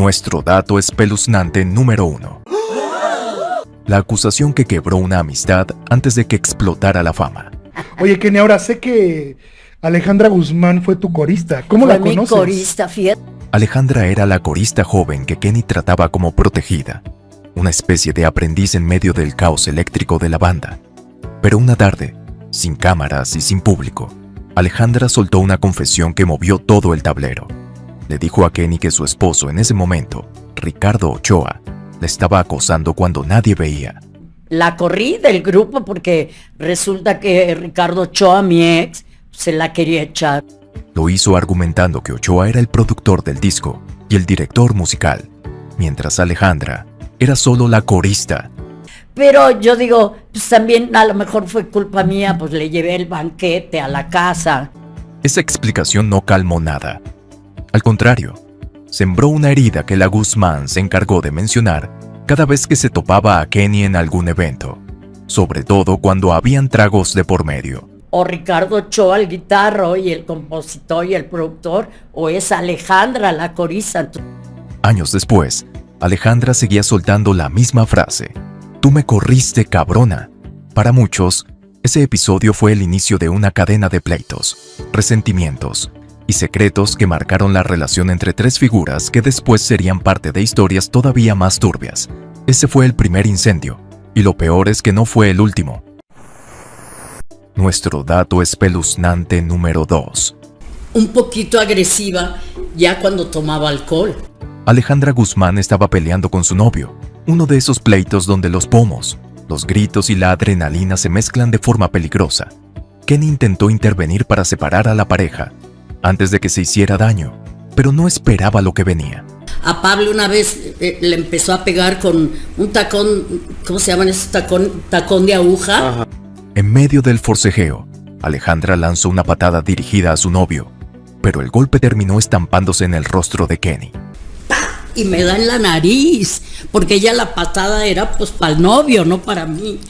Nuestro dato espeluznante número 1. La acusación que quebró una amistad antes de que explotara la fama. Oye, Kenny, ahora sé que Alejandra Guzmán fue tu corista. ¿Cómo la conoces? Fue mi corista, fíjate. Alejandra era la corista joven que Kenny trataba como protegida, una especie de aprendiz en medio del caos eléctrico de la banda. Pero una tarde, sin cámaras y sin público, Alejandra soltó una confesión que movió todo el tablero. Le dijo a Kenny que su esposo en ese momento, Ricardo Ochoa, le estaba acosando cuando nadie veía. La corrí del grupo porque resulta que Ricardo Ochoa, mi ex, se la quería echar. Lo hizo argumentando que Ochoa era el productor del disco y el director musical, mientras Alejandra era solo la corista. Pero yo digo, pues también a lo mejor fue culpa mía, pues le llevé el banquete a la casa. Esa explicación no calmó nada. Al contrario, sembró una herida que la Guzmán se encargó de mencionar cada vez que se topaba a Kenny en algún evento, sobre todo cuando habían tragos de por medio. O Ricardo Ochoa, el guitarro y el compositor y el productor, o es Alejandra, la corista. Años después, Alejandra seguía soltando la misma frase: «Tú me corriste, cabrona». Para muchos, ese episodio fue el inicio de una cadena de pleitos, resentimientos y secretos que marcaron la relación entre tres figuras que después serían parte de historias todavía más turbias. Ese fue el primer incendio, y lo peor es que no fue el último. Nuestro dato espeluznante número 2. Un poquito agresiva ya cuando tomaba alcohol. Alejandra Guzmán estaba peleando con su novio, uno de esos pleitos donde los pomos, los gritos y la adrenalina se mezclan de forma peligrosa. Kenny intentó intervenir para separar a la pareja, antes de que se hiciera daño, pero no esperaba lo que venía. A Pablo una vez le empezó a pegar con un tacón, ¿cómo se llaman esos tacón de aguja? Ajá. En medio del forcejeo, Alejandra lanzó una patada dirigida a su novio, pero el golpe terminó estampándose en el rostro de Kenny. ¡Pah! Y me da en la nariz, porque ya la patada era pues para el novio, no para mí.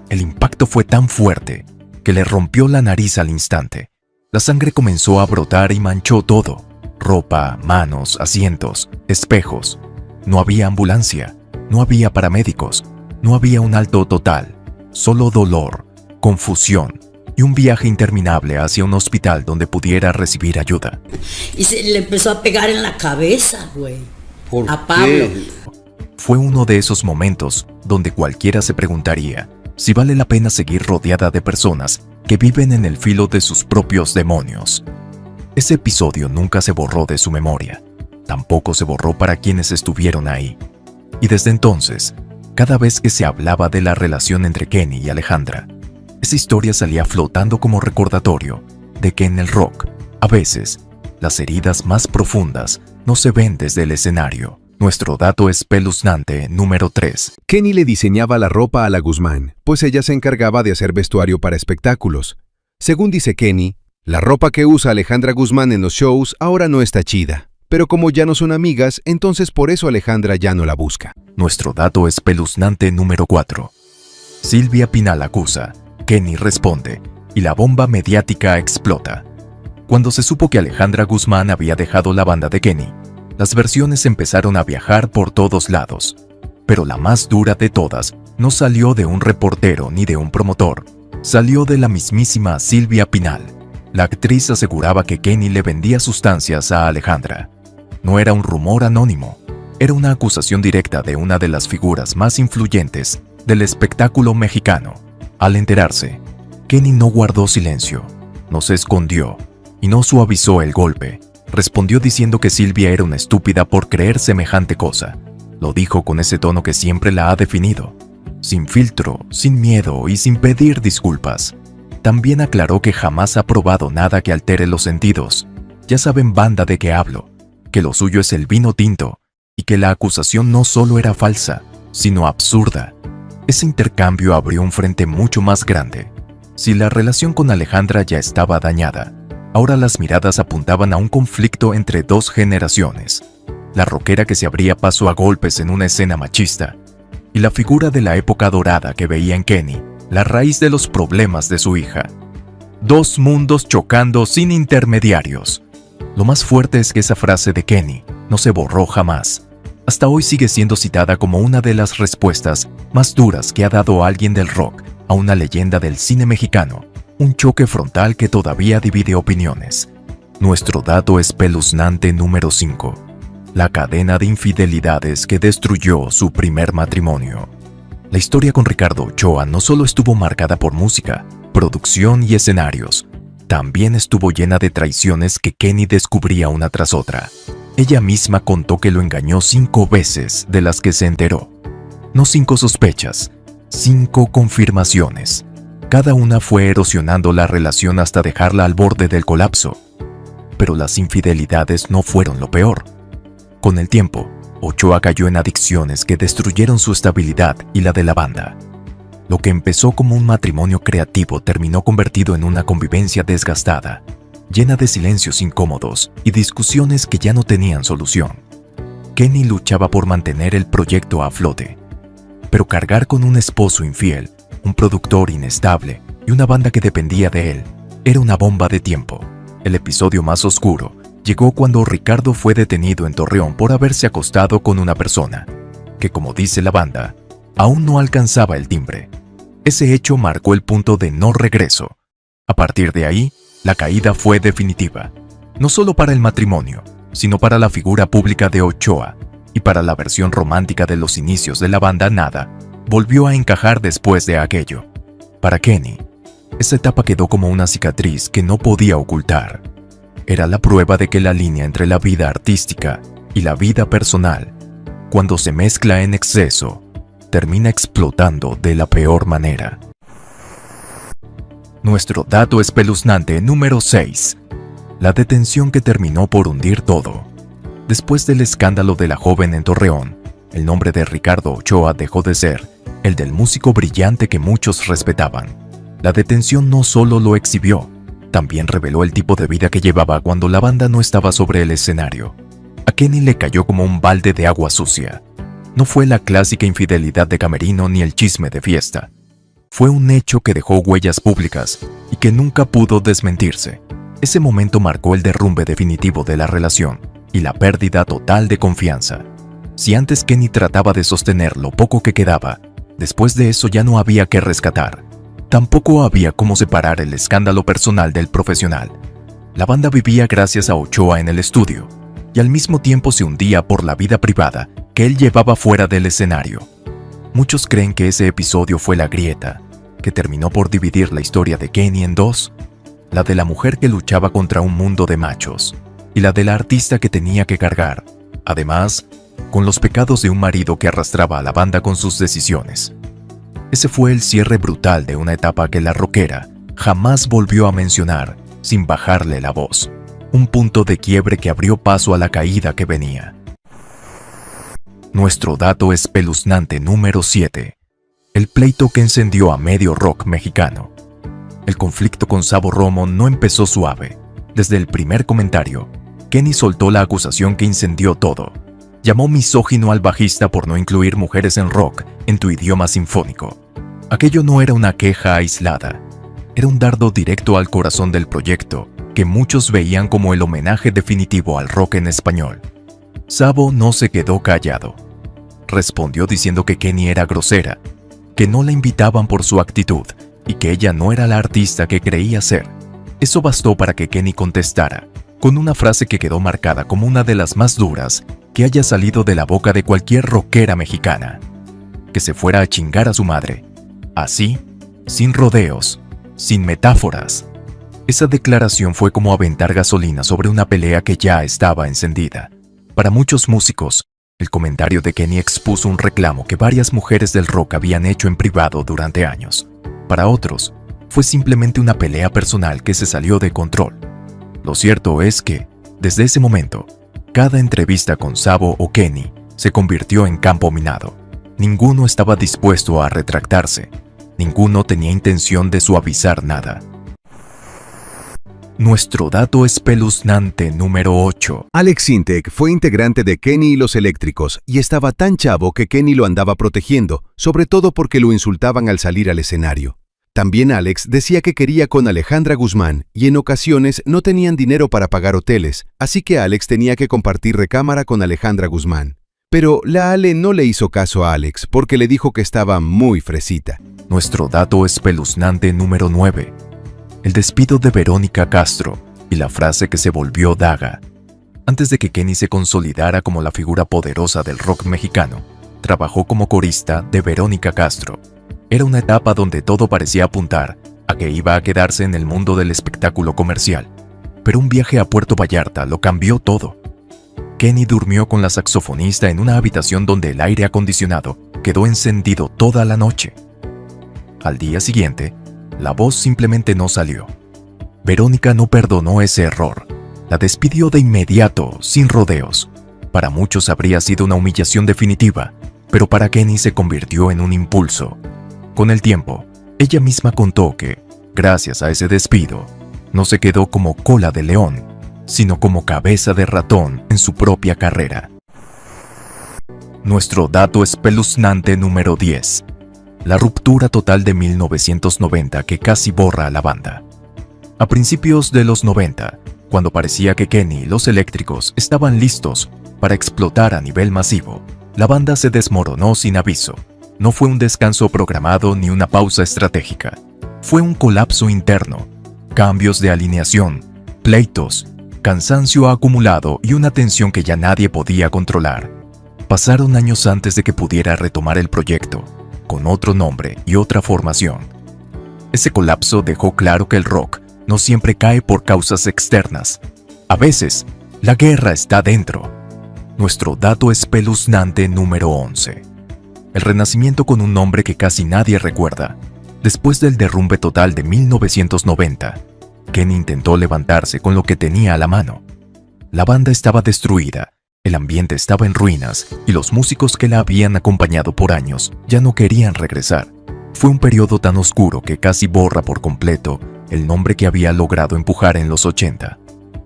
El impacto fue tan fuerte que le rompió la nariz al instante. La sangre comenzó a brotar y manchó todo: ropa, manos, asientos, espejos. No había ambulancia, no había paramédicos, no había un alto total, solo dolor, confusión y un viaje interminable hacia un hospital donde pudiera recibir ayuda. Y se le empezó a pegar en la cabeza, güey. A Pablo. ¿Qué? Fue uno de esos momentos donde cualquiera se preguntaría si vale la pena seguir rodeada de personas que viven en el filo de sus propios demonios. Ese episodio nunca se borró de su memoria, tampoco se borró para quienes estuvieron ahí. Y desde entonces, cada vez que se hablaba de la relación entre Kenny y Alejandra, esa historia salía flotando como recordatorio de que en el rock, a veces, las heridas más profundas no se ven desde el escenario. Nuestro dato espeluznante número 3. Kenny le diseñaba la ropa a la Guzmán, pues ella se encargaba de hacer vestuario para espectáculos. Según dice Kenny, la ropa que usa Alejandra Guzmán en los shows ahora no está chida, pero como ya no son amigas, entonces por eso Alejandra ya no la busca. Nuestro dato espeluznante número 4. Silvia Pinal acusa, Kenny responde, y la bomba mediática explota. Cuando se supo que Alejandra Guzmán había dejado la banda de Kenny, las versiones empezaron a viajar por todos lados. Pero la más dura de todas no salió de un reportero ni de un promotor, salió de la mismísima Silvia Pinal. La actriz aseguraba que Kenny le vendía sustancias a Alejandra. No era un rumor anónimo, era una acusación directa de una de las figuras más influyentes del espectáculo mexicano. Al enterarse, Kenny no guardó silencio, no se escondió y no suavizó el golpe. Respondió diciendo que Silvia era una estúpida por creer semejante cosa. Lo dijo con ese tono que siempre la ha definido, sin filtro, sin miedo y sin pedir disculpas. También aclaró que jamás ha probado nada que altere los sentidos. Ya saben, banda, de qué hablo, que lo suyo es el vino tinto y que la acusación no solo era falsa, sino absurda. Ese intercambio abrió un frente mucho más grande. Si la relación con Alejandra ya estaba dañada, ahora las miradas apuntaban a un conflicto entre dos generaciones. La rockera que se abría paso a golpes en una escena machista, y la figura de la época dorada que veía en Kenny la raíz de los problemas de su hija. Dos mundos chocando sin intermediarios. Lo más fuerte es que esa frase de Kenny no se borró jamás. hasta hoy sigue siendo citada como una de las respuestas más duras que ha dado alguien del rock a una leyenda del cine mexicano, un choque frontal que todavía divide opiniones. Nuestro dato espeluznante número 5. La cadena de infidelidades que destruyó su primer matrimonio. La historia con Ricardo Ochoa no solo estuvo marcada por música, producción y escenarios, también estuvo llena de traiciones que Kenny descubría una tras otra. Ella misma contó que lo engañó 5 veces de las que se enteró. No 5 sospechas, 5 confirmaciones. Cada una fue erosionando la relación hasta dejarla al borde del colapso. Pero las infidelidades no fueron lo peor. Con el tiempo, Ochoa cayó en adicciones que destruyeron su estabilidad y la de la banda. Lo que empezó como un matrimonio creativo terminó convertido en una convivencia desgastada, llena de silencios incómodos y discusiones que ya no tenían solución. Kenny luchaba por mantener el proyecto a flote, pero cargar con un esposo infiel, un productor inestable y una banda que dependía de él era una bomba de tiempo. El episodio más oscuro llegó cuando Ricardo fue detenido en Torreón por haberse acostado con una persona que, como dice la banda, aún no alcanzaba el timbre. Ese hecho marcó el punto de no regreso. A partir de ahí, la caída fue definitiva, no solo para el matrimonio, sino para la figura pública de Ochoa y para la versión romántica de los inicios de la banda. Nada volvió a encajar después de aquello. Para Kenny, esa etapa quedó como una cicatriz que no podía ocultar. Era la prueba de que la línea entre la vida artística y la vida personal, cuando se mezcla en exceso, termina explotando de la peor manera. Nuestro dato espeluznante número 6. La detención que terminó por hundir todo. Después del escándalo de la joven en Torreón, el nombre de Ricardo Ochoa dejó de ser el del músico brillante que muchos respetaban. La detención no solo lo exhibió, también reveló el tipo de vida que llevaba cuando la banda no estaba sobre el escenario. A Kenny le cayó como un balde de agua sucia. No fue la clásica infidelidad de camerino ni el chisme de fiesta. Fue un hecho que dejó huellas públicas y que nunca pudo desmentirse. Ese momento marcó el derrumbe definitivo de la relación y la pérdida total de confianza. Si antes Kenny trataba de sostener lo poco que quedaba, después de eso ya no había que rescatar. Tampoco había cómo separar el escándalo personal del profesional. La banda vivía gracias a Ochoa en el estudio y al mismo tiempo se hundía por la vida privada que él llevaba fuera del escenario. Muchos creen que ese episodio fue la grieta, que terminó por dividir la historia de Kenny en dos, la de la mujer que luchaba contra un mundo de machos y la de la artista que tenía que cargar, además, con los pecados de un marido que arrastraba a la banda con sus decisiones. Ese fue el cierre brutal de una etapa que la rockera jamás volvió a mencionar sin bajarle la voz. Un punto de quiebre que abrió paso a la caída que venía. Nuestro dato espeluznante número 7. El pleito que encendió a medio rock mexicano. El conflicto con Sabo Romo no empezó suave. Desde el primer comentario, Kenny soltó la acusación que incendió todo. Llamó misógino al bajista por no incluir mujeres en rock en tu idioma sinfónico. Aquello no era una queja aislada, era un dardo directo al corazón del proyecto, que muchos veían como el homenaje definitivo al rock en español. Sabo no se quedó callado. Respondió diciendo que Kenny era grosera, que no la invitaban por su actitud y que ella no era la artista que creía ser. Eso bastó para que Kenny contestara, con una frase que quedó marcada como una de las más duras que haya salido de la boca de cualquier rockera mexicana. Que se fuera a chingar a su madre. Así, sin rodeos, sin metáforas. Esa declaración fue como aventar gasolina sobre una pelea que ya estaba encendida. Para muchos músicos, el comentario de Kenny expuso un reclamo que varias mujeres del rock habían hecho en privado durante años. Para otros, fue simplemente una pelea personal que se salió de control. Lo cierto es que, desde ese momento, cada entrevista con Sabo o Kenny se convirtió en campo minado. Ninguno estaba dispuesto a retractarse. Ninguno tenía intención de suavizar nada. Nuestro dato espeluznante número 8. Alex Sintek fue integrante de Kenny y los Eléctricos y estaba tan chavo que Kenny lo andaba protegiendo, sobre todo porque lo insultaban al salir al escenario. También Alex decía que quería con Alejandra Guzmán y en ocasiones no tenían dinero para pagar hoteles, así que Alex tenía que compartir recámara con Alejandra Guzmán. Pero la Ale no le hizo caso a Alex porque le dijo que estaba muy fresita. Nuestro dato espeluznante número 9. El despido de Verónica Castro y la frase que se volvió daga. Antes de que Kenny se consolidara como la figura poderosa del rock mexicano, trabajó como corista de Verónica Castro. Era una etapa donde todo parecía apuntar a que iba a quedarse en el mundo del espectáculo comercial. Pero un viaje a Puerto Vallarta lo cambió todo. Kenny durmió con la saxofonista en una habitación donde el aire acondicionado quedó encendido toda la noche. Al día siguiente, la voz simplemente no salió. Verónica no perdonó ese error. La despidió de inmediato, sin rodeos. Para muchos habría sido una humillación definitiva, pero para Kenny se convirtió en un impulso. Con el tiempo, ella misma contó que, gracias a ese despido, no se quedó como cola de león, sino como cabeza de ratón en su propia carrera. Nuestro dato espeluznante número 10. La ruptura total de 1990 que casi borra a la banda. A principios de los 90, cuando parecía que Kenny y los Eléctricos estaban listos para explotar a nivel masivo, la banda se desmoronó sin aviso. No fue un descanso programado ni una pausa estratégica. Fue un colapso interno, cambios de alineación, pleitos, cansancio acumulado y una tensión que ya nadie podía controlar. Pasaron años antes de que pudiera retomar el proyecto, con otro nombre y otra formación. Ese colapso dejó claro que el rock no siempre cae por causas externas. A veces, la guerra está dentro. Nuestro dato espeluznante número 11. El renacimiento con un nombre que casi nadie recuerda. Después del derrumbe total de 1990, Kenny intentó levantarse con lo que tenía a la mano. La banda estaba destruida, el ambiente estaba en ruinas y los músicos que la habían acompañado por años ya no querían regresar. Fue un periodo tan oscuro que casi borra por completo el nombre que había logrado empujar en los 80.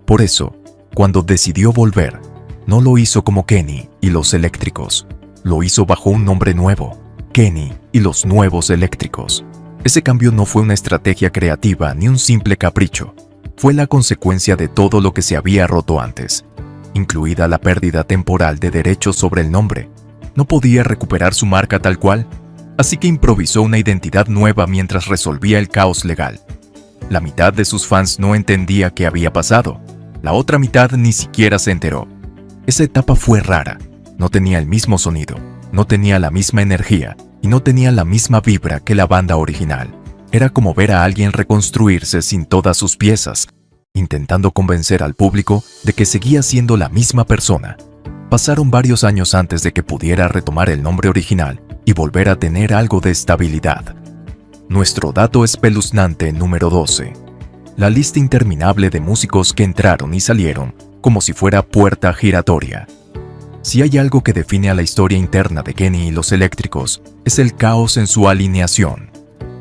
Por eso, cuando decidió volver, no lo hizo como Kenny y los Eléctricos. Lo hizo bajo un nombre nuevo, Kenny y los Nuevos Eléctricos. Ese cambio no fue una estrategia creativa ni un simple capricho. Fue la consecuencia de todo lo que se había roto antes, incluida la pérdida temporal de derechos sobre el nombre. No podía recuperar su marca tal cual, así que improvisó una identidad nueva mientras resolvía el caos legal. La mitad de sus fans no entendía qué había pasado. La otra mitad ni siquiera se enteró. Esa etapa fue rara. No tenía el mismo sonido, no tenía la misma energía y no tenía la misma vibra que la banda original. Era como ver a alguien reconstruirse sin todas sus piezas, intentando convencer al público de que seguía siendo la misma persona. Pasaron varios años antes de que pudiera retomar el nombre original y volver a tener algo de estabilidad. Nuestro dato espeluznante número 12. La lista interminable de músicos que entraron y salieron como si fuera puerta giratoria. Si hay algo que define a la historia interna de Kenny y los Eléctricos, es el caos en su alineación.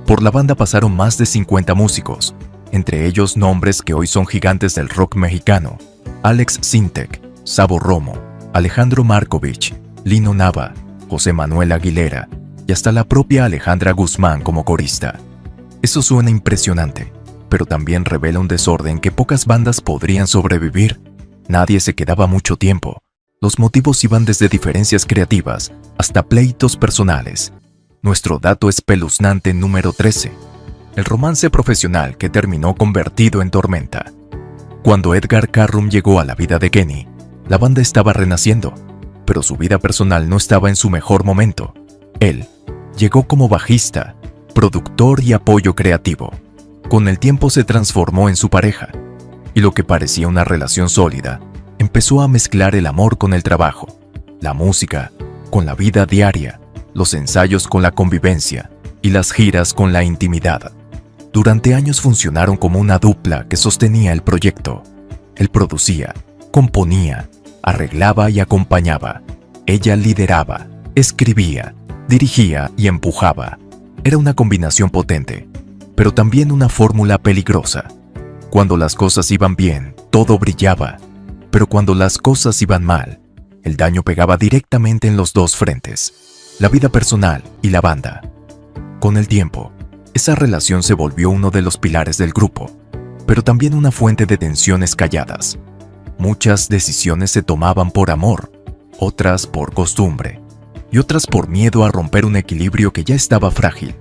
Por la banda pasaron más de 50 músicos, entre ellos nombres que hoy son gigantes del rock mexicano: Alex Sintek, Sabo Romo, Alejandro Markovich, Lino Nava, José Manuel Aguilera y hasta la propia Alejandra Guzmán como corista. Eso suena impresionante, pero también revela un desorden que pocas bandas podrían sobrevivir. Nadie se quedaba mucho tiempo. Los motivos iban desde diferencias creativas hasta pleitos personales. Nuestro dato espeluznante número 13. El romance profesional que terminó convertido en tormenta. Cuando Edgar Carrum llegó a la vida de Kenny, la banda estaba renaciendo, pero su vida personal no estaba en su mejor momento. Él llegó como bajista, productor y apoyo creativo. Con el tiempo se transformó en su pareja, y lo que parecía una relación sólida empezó a mezclar el amor con el trabajo, la música con la vida diaria, los ensayos con la convivencia y las giras con la intimidad. Durante años funcionaron como una dupla que sostenía el proyecto. Él producía, componía, arreglaba y acompañaba. Ella lideraba, escribía, dirigía y empujaba. Era una combinación potente, pero también una fórmula peligrosa. Cuando las cosas iban bien, todo brillaba. Pero cuando las cosas iban mal, el daño pegaba directamente en los dos frentes, la vida personal y la banda. Con el tiempo, esa relación se volvió uno de los pilares del grupo, pero también una fuente de tensiones calladas. Muchas decisiones se tomaban por amor, otras por costumbre, y otras por miedo a romper un equilibrio que ya estaba frágil.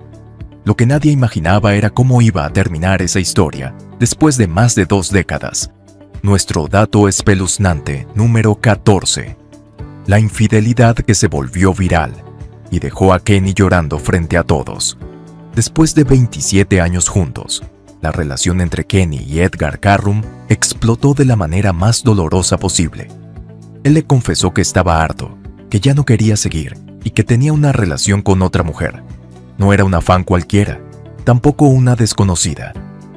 Lo que nadie imaginaba era cómo iba a terminar esa historia después de más de 2 décadas. Nuestro dato espeluznante número 14. La infidelidad que se volvió viral y dejó a Kenny llorando frente a todos. Después de 27 años juntos, la relación entre Kenny y Edgar Carrum explotó de la manera más dolorosa posible. Él le confesó que estaba harto, que ya no quería seguir y que tenía una relación con otra mujer. No era una fan cualquiera, tampoco una desconocida.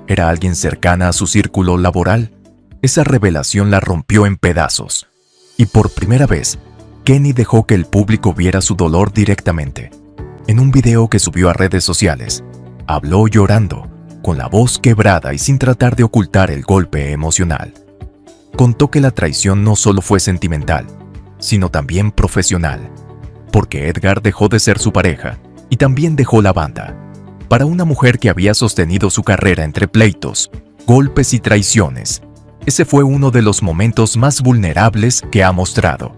Era alguien cercana a su círculo laboral. Esa revelación la rompió en pedazos. Y por primera vez, Kenny dejó que el público viera su dolor directamente. En un video que subió a redes sociales, habló llorando, con la voz quebrada y sin tratar de ocultar el golpe emocional. Contó que la traición no solo fue sentimental, sino también profesional, porque Edgar dejó de ser su pareja y también dejó la banda. Para una mujer que había sostenido su carrera entre pleitos, golpes y traiciones, ese fue uno de los momentos más vulnerables que ha mostrado.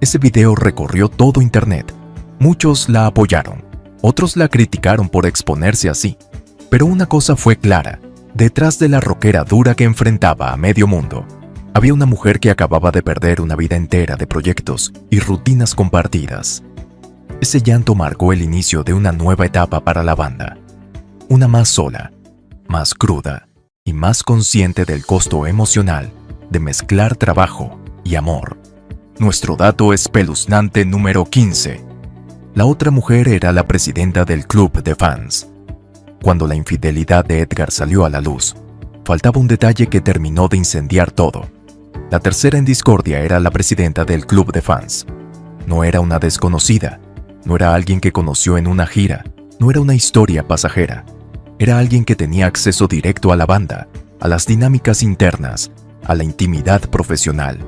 Ese video recorrió todo internet. Muchos la apoyaron, otros la criticaron por exponerse así. Pero una cosa fue clara: detrás de la rockera dura que enfrentaba a medio mundo, había una mujer que acababa de perder una vida entera de proyectos y rutinas compartidas. Ese llanto marcó el inicio de una nueva etapa para la banda. Una más sola, más cruda y más consciente del costo emocional de mezclar trabajo y amor. Nuestro dato espeluznante número 15. La otra mujer era la presidenta del club de fans. Cuando la infidelidad de Edgar salió a la luz, faltaba un detalle que terminó de incendiar todo. La tercera en discordia era la presidenta del club de fans. No era una desconocida, no era alguien que conoció en una gira, no era una historia pasajera. Era alguien que tenía acceso directo a la banda, a las dinámicas internas, a la intimidad profesional.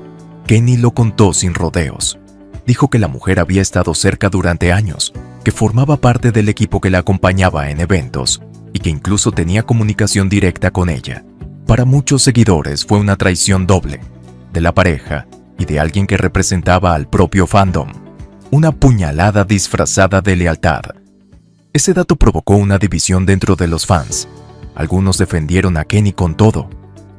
Kenny lo contó sin rodeos. Dijo que la mujer había estado cerca durante años, que formaba parte del equipo que la acompañaba en eventos y que incluso tenía comunicación directa con ella. Para muchos seguidores fue una traición doble, de la pareja y de alguien que representaba al propio fandom. Una puñalada disfrazada de lealtad. Ese dato provocó una división dentro de los fans. Algunos defendieron a Kenny con todo.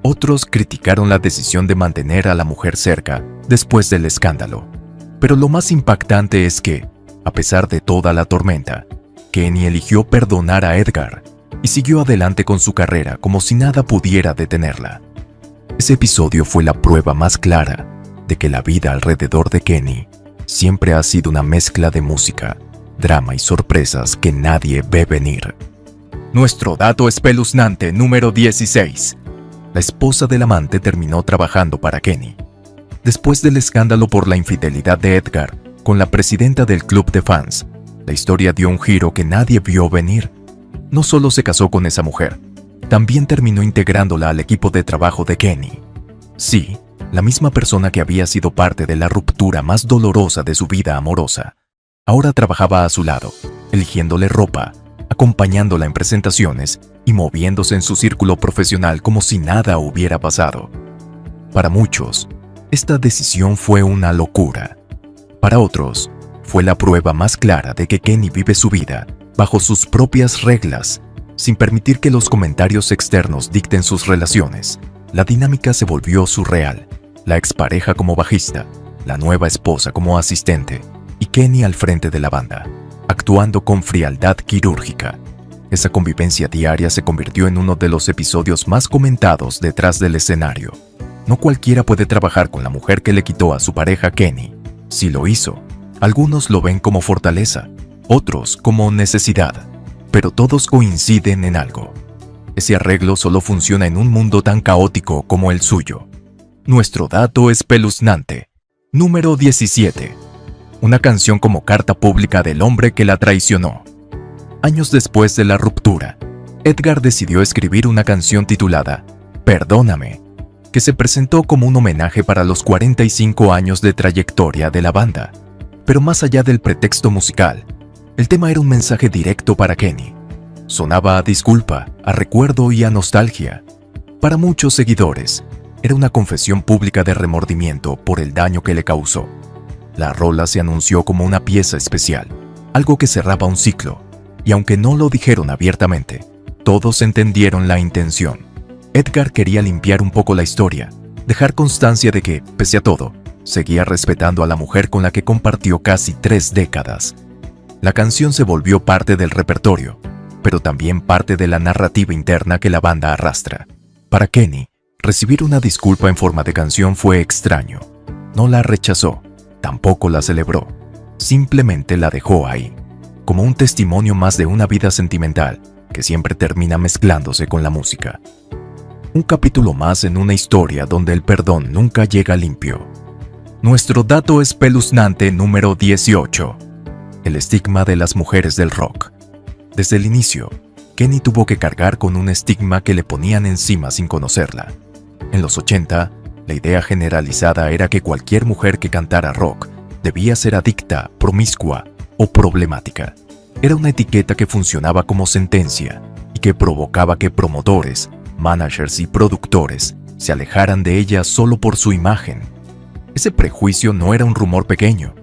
Otros criticaron la decisión de mantener a la mujer cerca después del escándalo. Pero lo más impactante es que, a pesar de toda la tormenta, Kenny eligió perdonar a Edgar y siguió adelante con su carrera como si nada pudiera detenerla. Ese episodio fue la prueba más clara de que la vida alrededor de Kenny siempre ha sido una mezcla de música, drama y sorpresas que nadie ve venir. Nuestro dato espeluznante número 16. La esposa del amante terminó trabajando para Kenny. Después del escándalo por la infidelidad de Edgar con la presidenta del club de fans, la historia dio un giro que nadie vio venir. No solo se casó con esa mujer, también terminó integrándola al equipo de trabajo de Kenny. Sí, la misma persona que había sido parte de la ruptura más dolorosa de su vida amorosa, ahora trabajaba a su lado, eligiéndole ropa, acompañándola en presentaciones y moviéndose en su círculo profesional como si nada hubiera pasado. Para muchos, esta decisión fue una locura. Para otros, fue la prueba más clara de que Kenny vive su vida bajo sus propias reglas, sin permitir que los comentarios externos dicten sus relaciones. La dinámica se volvió surreal. La expareja como bajista, la nueva esposa como asistente y Kenny al frente de la banda, actuando con frialdad quirúrgica. Esa convivencia diaria se convirtió en uno de los episodios más comentados detrás del escenario. No cualquiera puede trabajar con la mujer que le quitó a su pareja Kenny. Si lo hizo, algunos lo ven como fortaleza, otros como necesidad, pero todos coinciden en algo. Ese arreglo solo funciona en un mundo tan caótico como el suyo. Nuestro dato espeluznante. Número 17. Una canción como carta pública del hombre que la traicionó. Años después de la ruptura, Edgar decidió escribir una canción titulada Perdóname, que se presentó como un homenaje para los 45 años de trayectoria de la banda. Pero más allá del pretexto musical, el tema era un mensaje directo para Kenny. Sonaba a disculpa, a recuerdo y a nostalgia. Para muchos seguidores, era una confesión pública de remordimiento por el daño que le causó. La rola se anunció como una pieza especial, algo que cerraba un ciclo, y aunque no lo dijeron abiertamente, todos entendieron la intención. Edgar quería limpiar un poco la historia, dejar constancia de que, pese a todo, seguía respetando a la mujer con la que compartió casi 3 décadas. La canción se volvió parte del repertorio, pero también parte de la narrativa interna que la banda arrastra. Para Kenny, recibir una disculpa en forma de canción fue extraño. No la rechazó, tampoco la celebró, simplemente la dejó ahí, como un testimonio más de una vida sentimental que siempre termina mezclándose con la música. Un capítulo más en una historia donde el perdón nunca llega limpio. Nuestro dato espeluznante número 18. El estigma de las mujeres del rock. Desde el inicio, Kenny tuvo que cargar con un estigma que le ponían encima sin conocerla. En los 80, la idea generalizada era que cualquier mujer que cantara rock debía ser adicta, promiscua o problemática. Era una etiqueta que funcionaba como sentencia y que provocaba que promotores, managers y productores se alejaran de ella solo por su imagen. Ese prejuicio no era un rumor pequeño,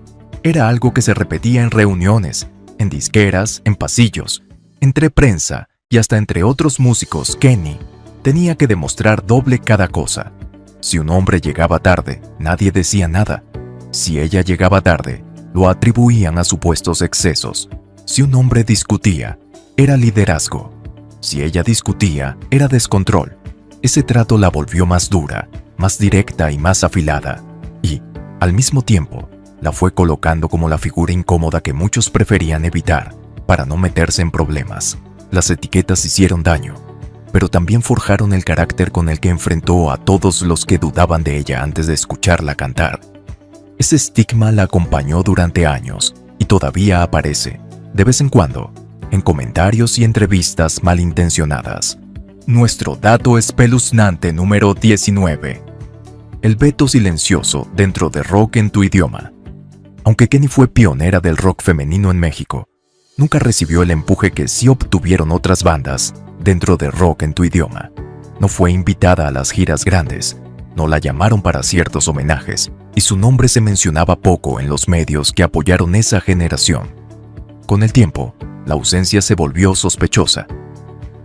era algo que se repetía en reuniones, en disqueras, en pasillos, entre prensa y hasta entre otros músicos. Kenny tenía que demostrar doble cada cosa. Si un hombre llegaba tarde, nadie decía nada. Si ella llegaba tarde, lo atribuían a supuestos excesos. Si un hombre discutía, era liderazgo. Si ella discutía, era descontrol. Ese trato la volvió más dura, más directa y más afilada. Y, al mismo tiempo, la fue colocando como la figura incómoda que muchos preferían evitar para no meterse en problemas. Las etiquetas hicieron daño, pero también forjaron el carácter con el que enfrentó a todos los que dudaban de ella antes de escucharla cantar. Ese estigma la acompañó durante años y todavía aparece, de vez en cuando, en comentarios y entrevistas malintencionadas. Nuestro dato espeluznante número 19. El veto silencioso dentro de Rock en tu idioma. Aunque Kenny fue pionera del rock femenino en México, nunca recibió el empuje que sí obtuvieron otras bandas dentro de Rock en tu idioma. No fue invitada a las giras grandes, no la llamaron para ciertos homenajes, y su nombre se mencionaba poco en los medios que apoyaron esa generación. Con el tiempo, la ausencia se volvió sospechosa.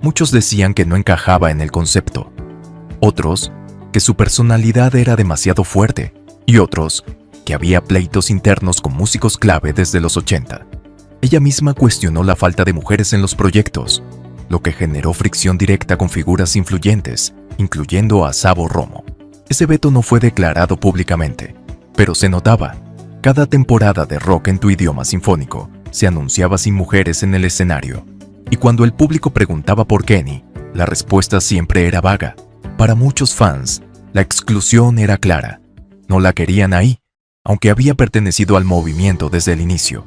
Muchos decían que no encajaba en el concepto. Otros, que su personalidad era demasiado fuerte. Y otros, que había pleitos internos con músicos clave desde los 80. Ella misma cuestionó la falta de mujeres en los proyectos, lo que generó fricción directa con figuras influyentes, incluyendo a Sabo Romo. Ese veto no fue declarado públicamente, pero se notaba. Cada temporada de Rock en tu idioma sinfónico se anunciaba sin mujeres en el escenario, y cuando el público preguntaba por Kenny, la respuesta siempre era vaga. Para muchos fans, la exclusión era clara. No la querían ahí, aunque había pertenecido al movimiento desde el inicio.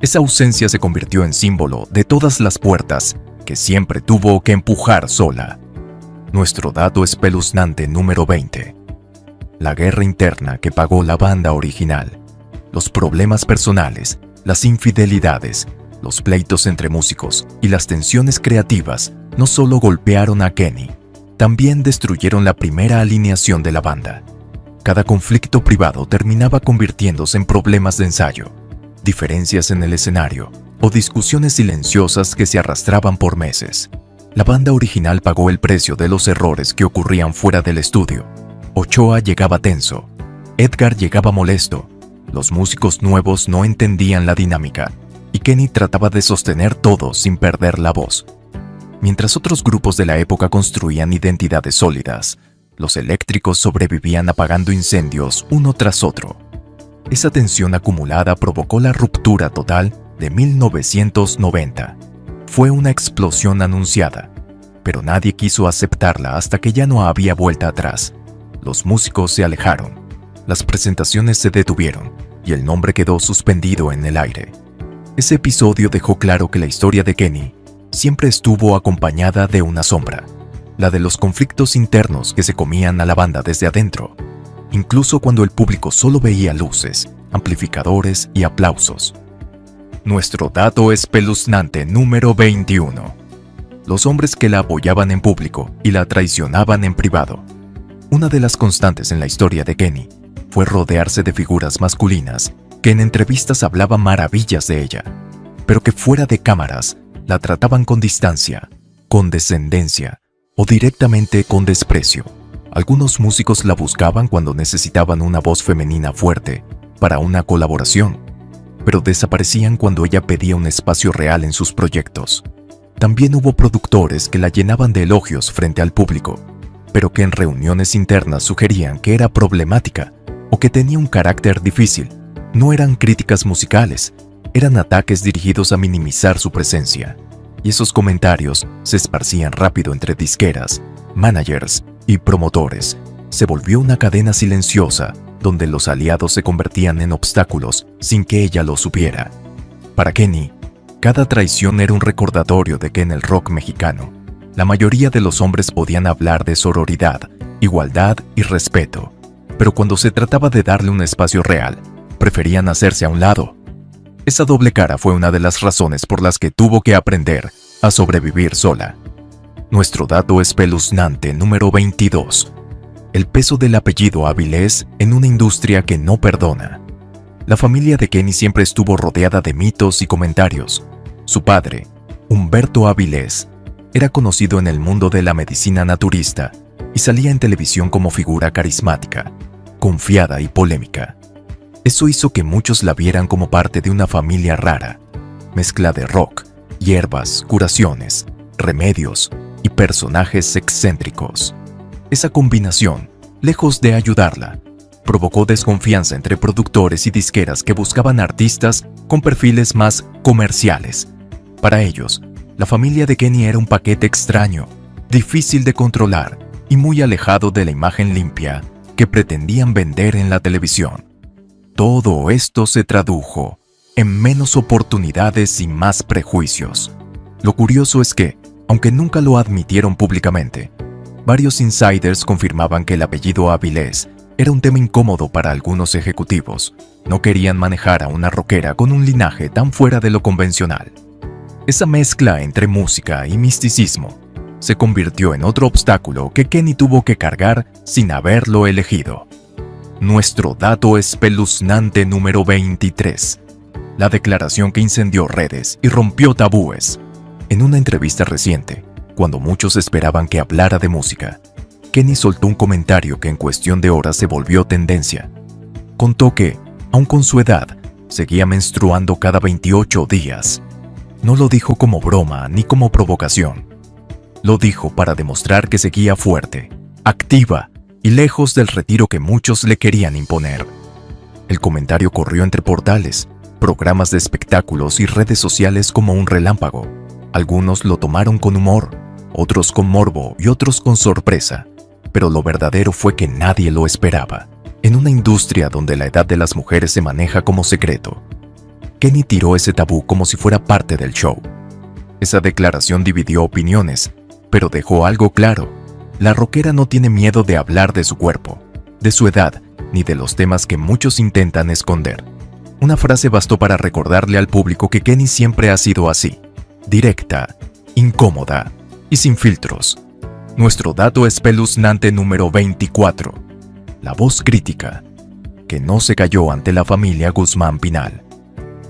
Esa ausencia se convirtió en símbolo de todas las puertas que siempre tuvo que empujar sola. Nuestro dato espeluznante número 20. La guerra interna que pagó la banda original. Los problemas personales, las infidelidades, los pleitos entre músicos y las tensiones creativas no solo golpearon a Kenny, también destruyeron la primera alineación de la banda. Cada conflicto privado terminaba convirtiéndose en problemas de ensayo, diferencias en el escenario o discusiones silenciosas que se arrastraban por meses. La banda original pagó el precio de los errores que ocurrían fuera del estudio. Ochoa llegaba tenso, Edgar llegaba molesto, los músicos nuevos no entendían la dinámica y Kenny trataba de sostener todo sin perder la voz. Mientras otros grupos de la época construían identidades sólidas, los eléctricos sobrevivían apagando incendios uno tras otro. Esa tensión acumulada provocó la ruptura total de 1990. Fue una explosión anunciada, pero nadie quiso aceptarla hasta que ya no había vuelta atrás. Los músicos se alejaron, las presentaciones se detuvieron y el nombre quedó suspendido en el aire. Ese episodio dejó claro que la historia de Kenny siempre estuvo acompañada de una sombra, la de los conflictos internos que se comían a la banda desde adentro, incluso cuando el público solo veía luces, amplificadores y aplausos. Nuestro dato espeluznante número 21. Los hombres que la apoyaban en público y la traicionaban en privado. Una de las constantes en la historia de Kenny fue rodearse de figuras masculinas que en entrevistas hablaba maravillas de ella, pero que fuera de cámaras la trataban con distancia, condescendencia o directamente con desprecio. Algunos músicos la buscaban cuando necesitaban una voz femenina fuerte para una colaboración, pero desaparecían cuando ella pedía un espacio real en sus proyectos. También hubo productores que la llenaban de elogios frente al público, pero que en reuniones internas sugerían que era problemática o que tenía un carácter difícil. No eran críticas musicales, eran ataques dirigidos a minimizar su presencia. Y esos comentarios se esparcían rápido entre disqueras, managers y promotores. Se volvió una cadena silenciosa donde los aliados se convertían en obstáculos sin que ella lo supiera. Para Kenny, cada traición era un recordatorio de que en el rock mexicano, la mayoría de los hombres podían hablar de sororidad, igualdad y respeto, pero cuando se trataba de darle un espacio real, preferían hacerse a un lado. Esa doble cara fue una de las razones por las que tuvo que aprender a sobrevivir sola. Nuestro dato espeluznante número 22. El peso del apellido Avilés en una industria que no perdona. La familia de Kenny siempre estuvo rodeada de mitos y comentarios. Su padre, Humberto Avilés, era conocido en el mundo de la medicina naturista y salía en televisión como figura carismática, confiada y polémica. Eso hizo que muchos la vieran como parte de una familia rara, mezcla de rock, hierbas, curaciones, remedios y personajes excéntricos. Esa combinación, lejos de ayudarla, provocó desconfianza entre productores y disqueras que buscaban artistas con perfiles más comerciales. Para ellos, la familia de Kenny era un paquete extraño, difícil de controlar y muy alejado de la imagen limpia que pretendían vender en la televisión. Todo esto se tradujo en menos oportunidades y más prejuicios. Lo curioso es que, aunque nunca lo admitieron públicamente, varios insiders confirmaban que el apellido Avilés era un tema incómodo para algunos ejecutivos. No querían manejar a una rockera con un linaje tan fuera de lo convencional. Esa mezcla entre música y misticismo se convirtió en otro obstáculo que Kenny tuvo que cargar sin haberlo elegido. Nuestro dato espeluznante número 23. La declaración que incendió redes y rompió tabúes. En una entrevista reciente, cuando muchos esperaban que hablara de música, Kenny soltó un comentario que en cuestión de horas se volvió tendencia. Contó que, aun con su edad, seguía menstruando cada 28 días. No lo dijo como broma ni como provocación. Lo dijo para demostrar que seguía fuerte, activa y lejos del retiro que muchos le querían imponer. El comentario corrió entre portales, programas de espectáculos y redes sociales como un relámpago. Algunos lo tomaron con humor, otros con morbo y otros con sorpresa. Pero lo verdadero fue que nadie lo esperaba. En una industria donde la edad de las mujeres se maneja como secreto, Kenny tiró ese tabú como si fuera parte del show. Esa declaración dividió opiniones, pero dejó algo claro. La rockera no tiene miedo de hablar de su cuerpo, de su edad, ni de los temas que muchos intentan esconder. Una frase bastó para recordarle al público que Kenny siempre ha sido así, directa, incómoda y sin filtros. Nuestro dato espeluznante número 24. La voz crítica, que no se cayó ante la familia Guzmán Pinal.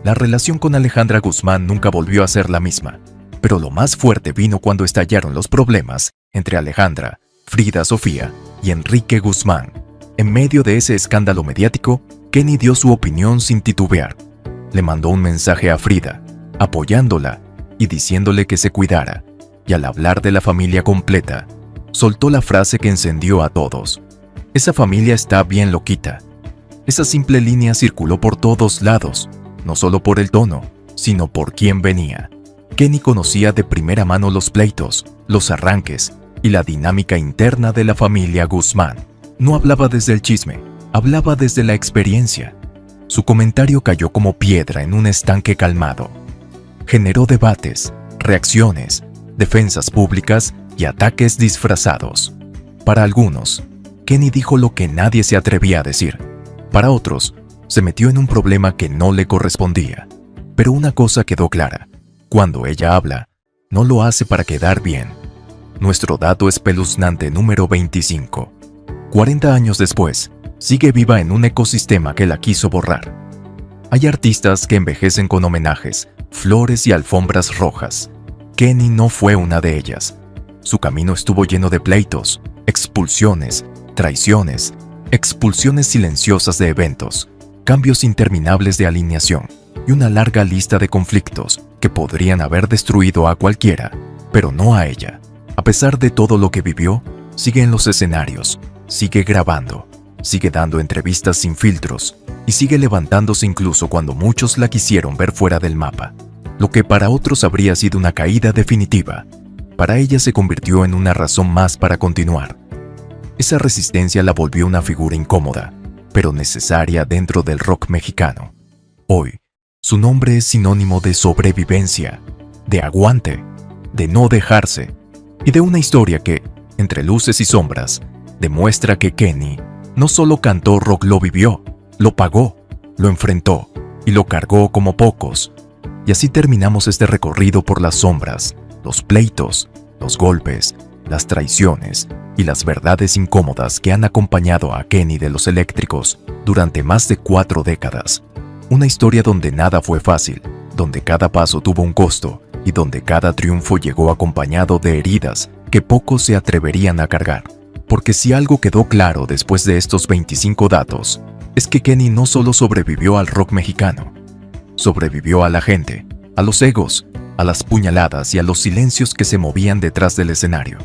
La relación con Alejandra Guzmán nunca volvió a ser la misma, pero lo más fuerte vino cuando estallaron los problemas entre Alejandra, Frida Sofía y Enrique Guzmán. En medio de ese escándalo mediático, Kenny dio su opinión sin titubear. Le mandó un mensaje a Frida, apoyándola y diciéndole que se cuidara, y al hablar de la familia completa, soltó la frase que encendió a todos. Esa familia está bien loquita. Esa simple línea circuló por todos lados, no solo por el tono, sino por quién venía. Kenny conocía de primera mano los pleitos, los arranques y la dinámica interna de la familia Guzmán. No hablaba desde el chisme, hablaba desde la experiencia. Su comentario cayó como piedra en un estanque calmado. Generó debates, reacciones, defensas públicas y ataques disfrazados. Para algunos, Kenny dijo lo que nadie se atrevía a decir. Para otros, se metió en un problema que no le correspondía. Pero una cosa quedó clara: cuando ella habla, no lo hace para quedar bien. Nuestro dato espeluznante número 25. 40 años después, sigue viva en un ecosistema que la quiso borrar. Hay artistas que envejecen con homenajes, flores y alfombras rojas. Kenny no fue una de ellas. Su camino estuvo lleno de pleitos, expulsiones, traiciones, expulsiones silenciosas de eventos, cambios interminables de alineación y una larga lista de conflictos que podrían haber destruido a cualquiera, pero no a ella. A pesar de todo lo que vivió, sigue en los escenarios, sigue grabando, sigue dando entrevistas sin filtros y sigue levantándose incluso cuando muchos la quisieron ver fuera del mapa. Lo que para otros habría sido una caída definitiva, para ella se convirtió en una razón más para continuar. Esa resistencia la volvió una figura incómoda, pero necesaria dentro del rock mexicano. Hoy, su nombre es sinónimo de sobrevivencia, de aguante, de no dejarse, y de una historia que, entre luces y sombras, demuestra que Kenny no solo cantó rock, lo vivió, lo pagó, lo enfrentó y lo cargó como pocos. Y así terminamos este recorrido por las sombras, los pleitos, los golpes, las traiciones y las verdades incómodas que han acompañado a Kenny de los Eléctricos durante más de 4 décadas. Una historia donde nada fue fácil, donde cada paso tuvo un costo y donde cada triunfo llegó acompañado de heridas que pocos se atreverían a cargar. Porque si algo quedó claro después de estos 25 datos, es que Kenny no solo sobrevivió al rock mexicano, sobrevivió a la gente, a los egos, a las puñaladas y a los silencios que se movían detrás del escenario.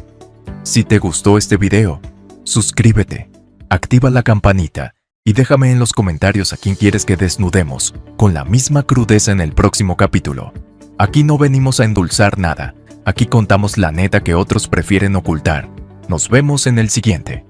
Si te gustó este video, suscríbete, activa la campanita y déjame en los comentarios a quién quieres que desnudemos con la misma crudeza en el próximo capítulo. Aquí no venimos a endulzar nada, aquí contamos la neta que otros prefieren ocultar. Nos vemos en el siguiente.